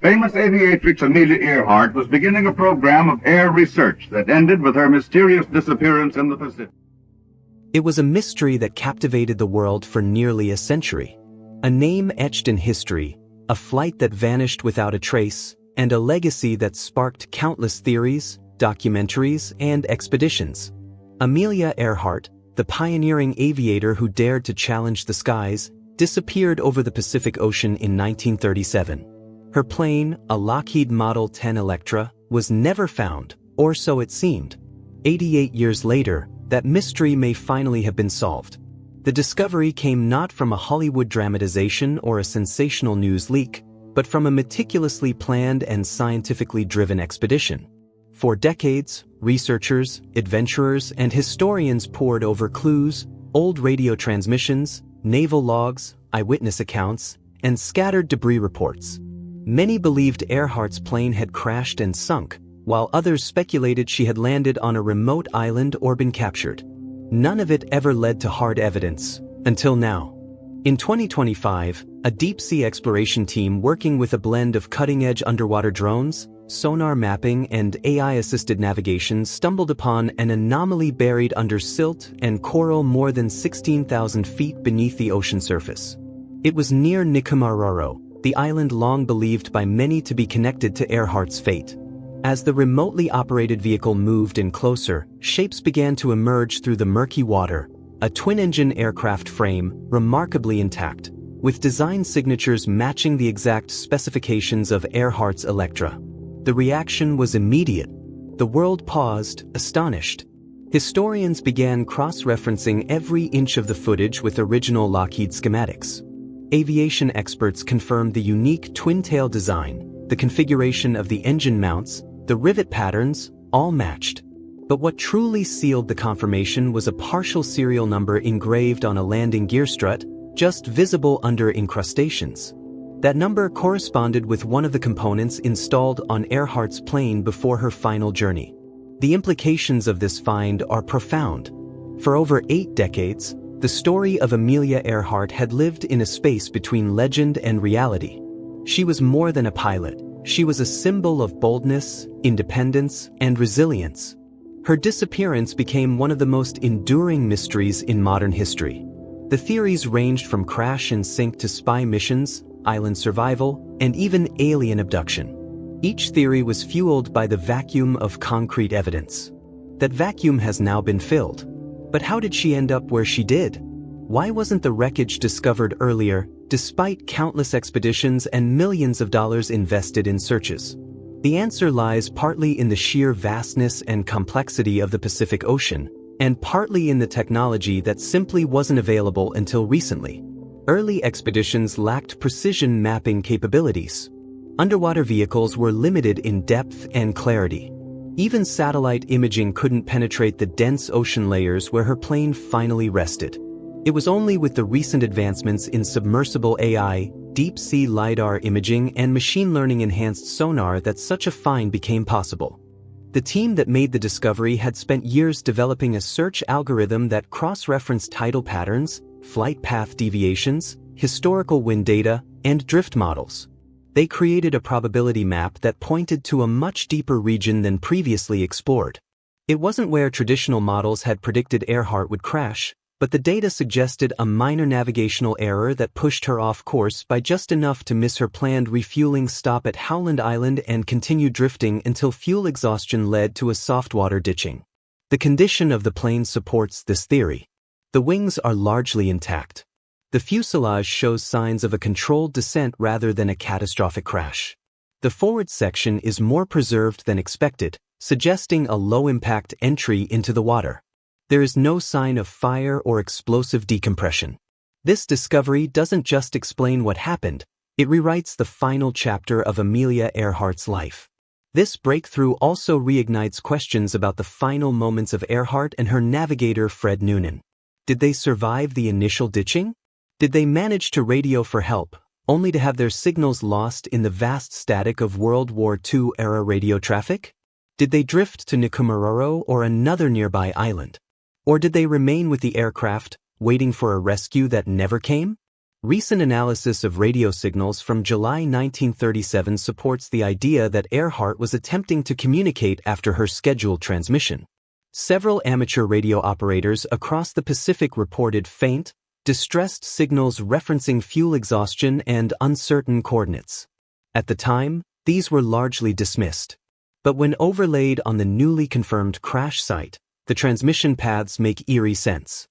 Famous aviatrix Amelia Earhart was beginning a program of air research that ended with her mysterious disappearance in the Pacific. It was a mystery that captivated the world for nearly a century. A name etched in history, a flight that vanished without a trace, and a legacy that sparked countless theories, documentaries, and expeditions. Amelia Earhart, the pioneering aviator who dared to challenge the skies, disappeared over the Pacific Ocean in 1937. Her plane, a Lockheed Model 10 Electra, was never found, or so it seemed. 88 years later, that mystery may finally have been solved. The discovery came not from a Hollywood dramatization or a sensational news leak, but from a meticulously planned and scientifically driven expedition. For decades, researchers, adventurers, and historians pored over clues, old radio transmissions, naval logs, eyewitness accounts, and scattered debris reports. Many believed Earhart's plane had crashed and sunk, while others speculated she had landed on a remote island or been captured. None of it ever led to hard evidence, until now. In 2025, a deep-sea exploration team working with a blend of cutting-edge underwater drones, sonar mapping, and AI-assisted navigation stumbled upon an anomaly buried under silt and coral more than 16,000 feet beneath the ocean surface. It was near Nikumaroro, the island long believed by many to be connected to Earhart's fate. As the remotely operated vehicle moved in closer, shapes began to emerge through the murky water, a twin-engine aircraft frame, remarkably intact, with design signatures matching the exact specifications of Earhart's Electra. The reaction was immediate. The world paused, astonished. Historians began cross-referencing every inch of the footage with original Lockheed schematics. Aviation experts confirmed the unique twin-tail design, the configuration of the engine mounts, the rivet patterns, all matched. But what truly sealed the confirmation was a partial serial number engraved on a landing gear strut, just visible under incrustations. That number corresponded with one of the components installed on Earhart's plane before her final journey. The implications of this find are profound. For over 8 decades, the story of Amelia Earhart had lived in a space between legend and reality. She was more than a pilot. She was a symbol of boldness, independence, and resilience. Her disappearance became one of the most enduring mysteries in modern history. The theories ranged from crash and sink to spy missions, island survival, and even alien abduction. Each theory was fueled by the vacuum of concrete evidence. That vacuum has now been filled. But how did she end up where she did? Why wasn't the wreckage discovered earlier, despite countless expeditions and millions of dollars invested in searches? The answer lies partly in the sheer vastness and complexity of the Pacific Ocean, and partly in the technology that simply wasn't available until recently. Early expeditions lacked precision mapping capabilities. Underwater vehicles were limited in depth and clarity. Even satellite imaging couldn't penetrate the dense ocean layers where her plane finally rested. It was only with the recent advancements in submersible AI, deep-sea LiDAR imaging, and machine learning-enhanced sonar that such a find became possible. The team that made the discovery had spent years developing a search algorithm that cross-referenced tidal patterns, flight path deviations, historical wind data, and drift models. They created a probability map that pointed to a much deeper region than previously explored. It wasn't where traditional models had predicted Earhart would crash, but the data suggested a minor navigational error that pushed her off course by just enough to miss her planned refueling stop at Howland Island and continue drifting until fuel exhaustion led to a soft-water ditching. The condition of the plane supports this theory. The wings are largely intact. The fuselage shows signs of a controlled descent rather than a catastrophic crash. The forward section is more preserved than expected, suggesting a low-impact entry into the water. There is no sign of fire or explosive decompression. This discovery doesn't just explain what happened, it rewrites the final chapter of Amelia Earhart's life. This breakthrough also reignites questions about the final moments of Earhart and her navigator Fred Noonan. Did they survive the initial ditching? Did they manage to radio for help, only to have their signals lost in the vast static of World War II-era radio traffic? Did they drift to Nikumaroro or another nearby island? Or did they remain with the aircraft, waiting for a rescue that never came? Recent analysis of radio signals from July 1937 supports the idea that Earhart was attempting to communicate after her scheduled transmission. Several amateur radio operators across the Pacific reported faint, distressed signals referencing fuel exhaustion and uncertain coordinates. At the time, these were largely dismissed. But when overlaid on the newly confirmed crash site, the transmission paths make eerie sense.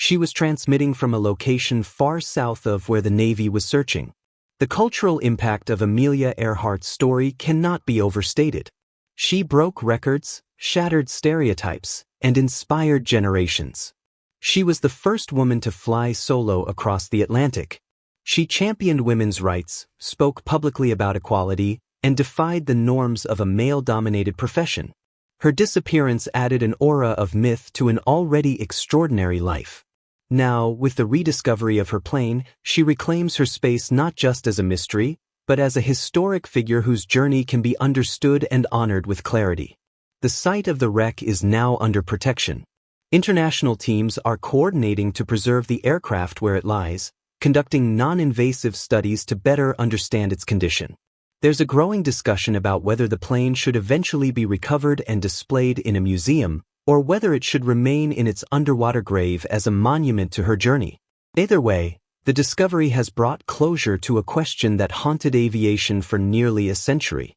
She was transmitting from a location far south of where the Navy was searching. The cultural impact of Amelia Earhart's story cannot be overstated. She broke records, shattered stereotypes, and inspired generations. She was the first woman to fly solo across the Atlantic. She championed women's rights, spoke publicly about equality, and defied the norms of a male-dominated profession. Her disappearance added an aura of myth to an already extraordinary life. Now, with the rediscovery of her plane, she reclaims her space not just as a mystery, but as a historic figure whose journey can be understood and honored with clarity. The site of the wreck is now under protection. International teams are coordinating to preserve the aircraft where it lies, conducting non-invasive studies to better understand its condition. There's a growing discussion about whether the plane should eventually be recovered and displayed in a museum, or whether it should remain in its underwater grave as a monument to her journey. Either way, the discovery has brought closure to a question that haunted aviation for nearly a century.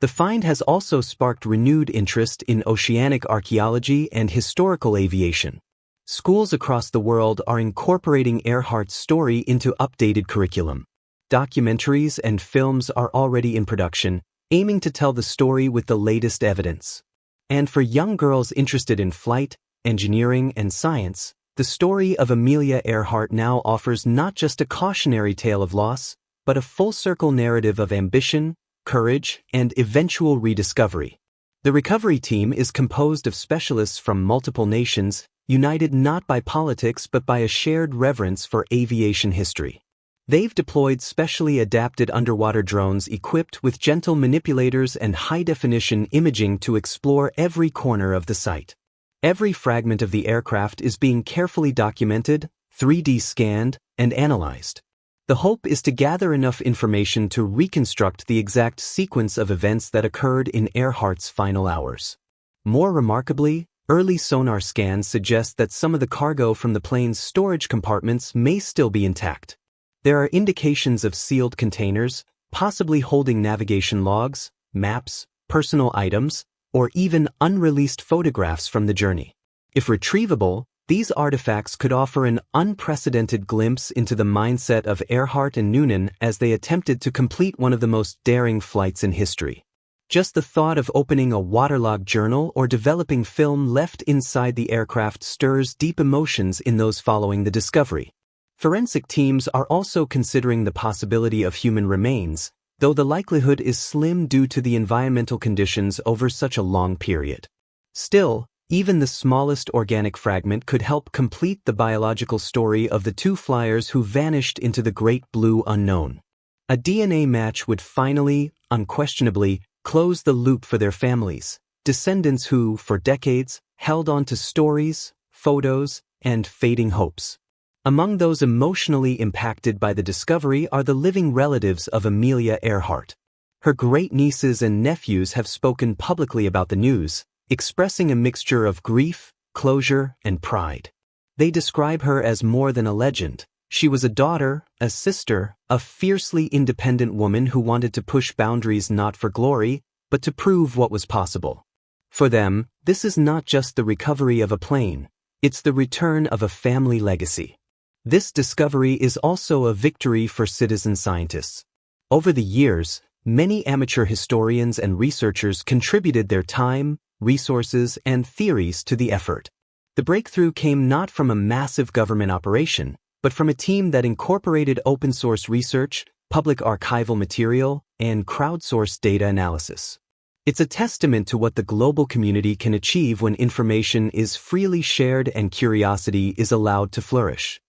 The find has also sparked renewed interest in oceanic archaeology and historical aviation. Schools across the world are incorporating Earhart's story into updated curriculum. Documentaries and films are already in production, aiming to tell the story with the latest evidence. And for young girls interested in flight, engineering, and science, the story of Amelia Earhart now offers not just a cautionary tale of loss, but a full-circle narrative of ambition, courage, and eventual rediscovery. The recovery team is composed of specialists from multiple nations, united not by politics but by a shared reverence for aviation history. They've deployed specially adapted underwater drones equipped with gentle manipulators and high-definition imaging to explore every corner of the site. Every fragment of the aircraft is being carefully documented, 3D scanned, and analyzed. The hope is to gather enough information to reconstruct the exact sequence of events that occurred in Earhart's final hours. More remarkably, early sonar scans suggest that some of the cargo from the plane's storage compartments may still be intact. There are indications of sealed containers, possibly holding navigation logs, maps, personal items, or even unreleased photographs from the journey. If retrievable, these artifacts could offer an unprecedented glimpse into the mindset of Earhart and Noonan as they attempted to complete one of the most daring flights in history. Just the thought of opening a waterlogged journal or developing film left inside the aircraft stirs deep emotions in those following the discovery. Forensic teams are also considering the possibility of human remains, though the likelihood is slim due to the environmental conditions over such a long period. Still, even the smallest organic fragment could help complete the biological story of the two flyers who vanished into the great blue unknown. A DNA match would finally, unquestionably, close the loop for their families, descendants who, for decades, held on to stories, photos, and fading hopes. Among those emotionally impacted by the discovery are the living relatives of Amelia Earhart. Her great-nieces and nephews have spoken publicly about the news, expressing a mixture of grief, closure, and pride. They describe her as more than a legend. She was a daughter, a sister, a fiercely independent woman who wanted to push boundaries not for glory, but to prove what was possible. For them, this is not just the recovery of a plane, it's the return of a family legacy. This discovery is also a victory for citizen scientists. Over the years, many amateur historians and researchers contributed their time, resources, and theories to the effort. The breakthrough came not from a massive government operation, but from a team that incorporated open-source research, public archival material, and crowdsourced data analysis. It's a testament to what the global community can achieve when information is freely shared and curiosity is allowed to flourish.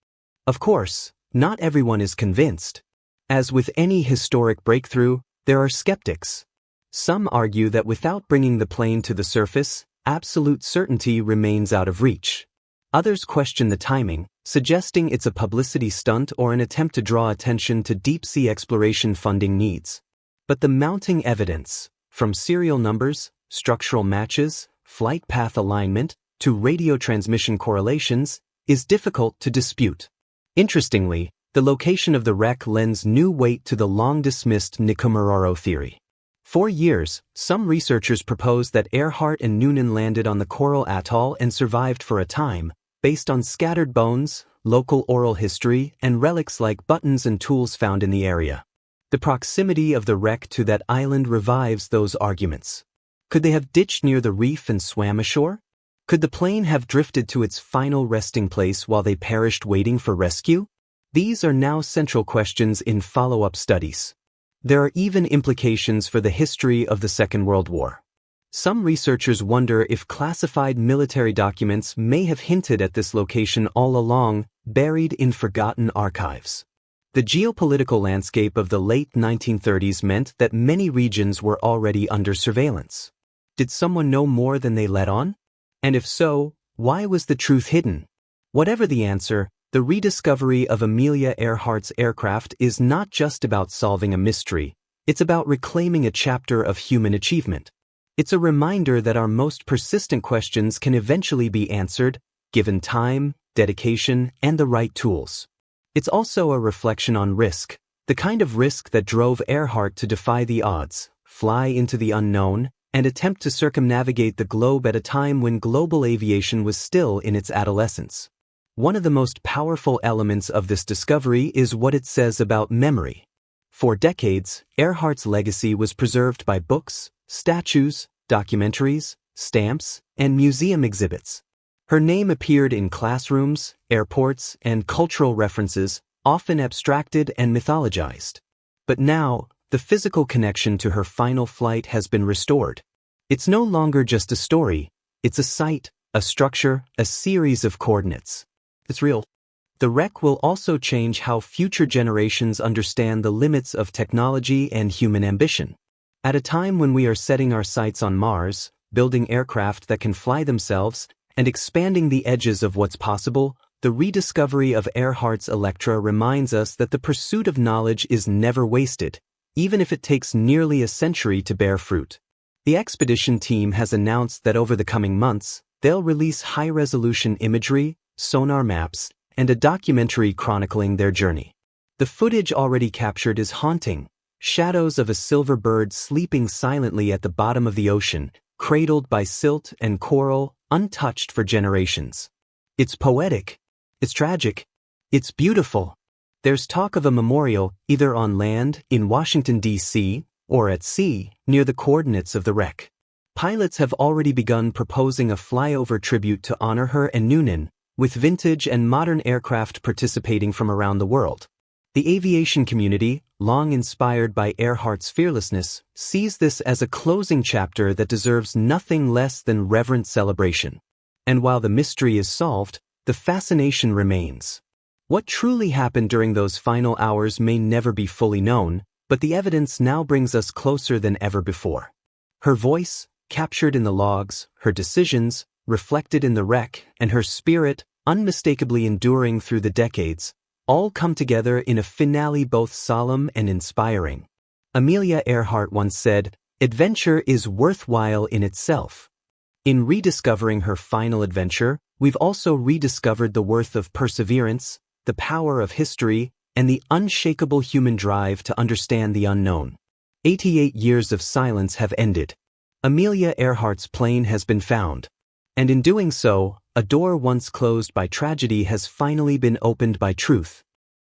Of course, not everyone is convinced. As with any historic breakthrough, there are skeptics. Some argue that without bringing the plane to the surface, absolute certainty remains out of reach. Others question the timing, suggesting it's a publicity stunt or an attempt to draw attention to deep-sea exploration funding needs. But the mounting evidence, from serial numbers, structural matches, flight path alignment, to radio transmission correlations, is difficult to dispute. Interestingly, the location of the wreck lends new weight to the long-dismissed Nikomaroro theory. For years, some researchers proposed that Earhart and Noonan landed on the coral atoll and survived for a time, based on scattered bones, local oral history, and relics like buttons and tools found in the area. The proximity of the wreck to that island revives those arguments. Could they have ditched near the reef and swam ashore? Could the plane have drifted to its final resting place while they perished waiting for rescue? These are now central questions in follow-up studies. There are even implications for the history of the Second World War. Some researchers wonder if classified military documents may have hinted at this location all along, buried in forgotten archives. The geopolitical landscape of the late 1930s meant that many regions were already under surveillance. Did someone know more than they let on? And if so, why was the truth hidden? Whatever the answer, the rediscovery of Amelia Earhart's aircraft is not just about solving a mystery, it's about reclaiming a chapter of human achievement. It's a reminder that our most persistent questions can eventually be answered, given time, dedication, and the right tools. It's also a reflection on risk, the kind of risk that drove Earhart to defy the odds, fly into the unknown, and attempt to circumnavigate the globe at a time when global aviation was still in its adolescence. One of the most powerful elements of this discovery is what it says about memory. For decades, Earhart's legacy was preserved by books, statues, documentaries, stamps, and museum exhibits. Her name appeared in classrooms, airports, and cultural references, often abstracted and mythologized. But now, the physical connection to her final flight has been restored. It's no longer just a story, it's a site, a structure, a series of coordinates. It's real. The wreck will also change how future generations understand the limits of technology and human ambition. At a time when we are setting our sights on Mars, building aircraft that can fly themselves, and expanding the edges of what's possible, the rediscovery of Earhart's Electra reminds us that the pursuit of knowledge is never wasted, even if it takes nearly a century to bear fruit. The expedition team has announced that over the coming months, they'll release high-resolution imagery, sonar maps, and a documentary chronicling their journey. The footage already captured is haunting, shadows of a silver bird sleeping silently at the bottom of the ocean, cradled by silt and coral, untouched for generations. It's poetic, it's tragic, it's beautiful. There's talk of a memorial, either on land, in Washington, D.C., or at sea, near the coordinates of the wreck. Pilots have already begun proposing a flyover tribute to honor her and Noonan, with vintage and modern aircraft participating from around the world. The aviation community, long inspired by Earhart's fearlessness, sees this as a closing chapter that deserves nothing less than reverent celebration. And while the mystery is solved, the fascination remains. What truly happened during those final hours may never be fully known, but the evidence now brings us closer than ever before. Her voice, captured in the logs, her decisions, reflected in the wreck, and her spirit, unmistakably enduring through the decades, all come together in a finale both solemn and inspiring. Amelia Earhart once said, "Adventure is worthwhile in itself." In rediscovering her final adventure, we've also rediscovered the worth of perseverance, the power of history, and the unshakable human drive to understand the unknown. 88 years of silence have ended. Amelia Earhart's plane has been found. And in doing so, a door once closed by tragedy has finally been opened by truth.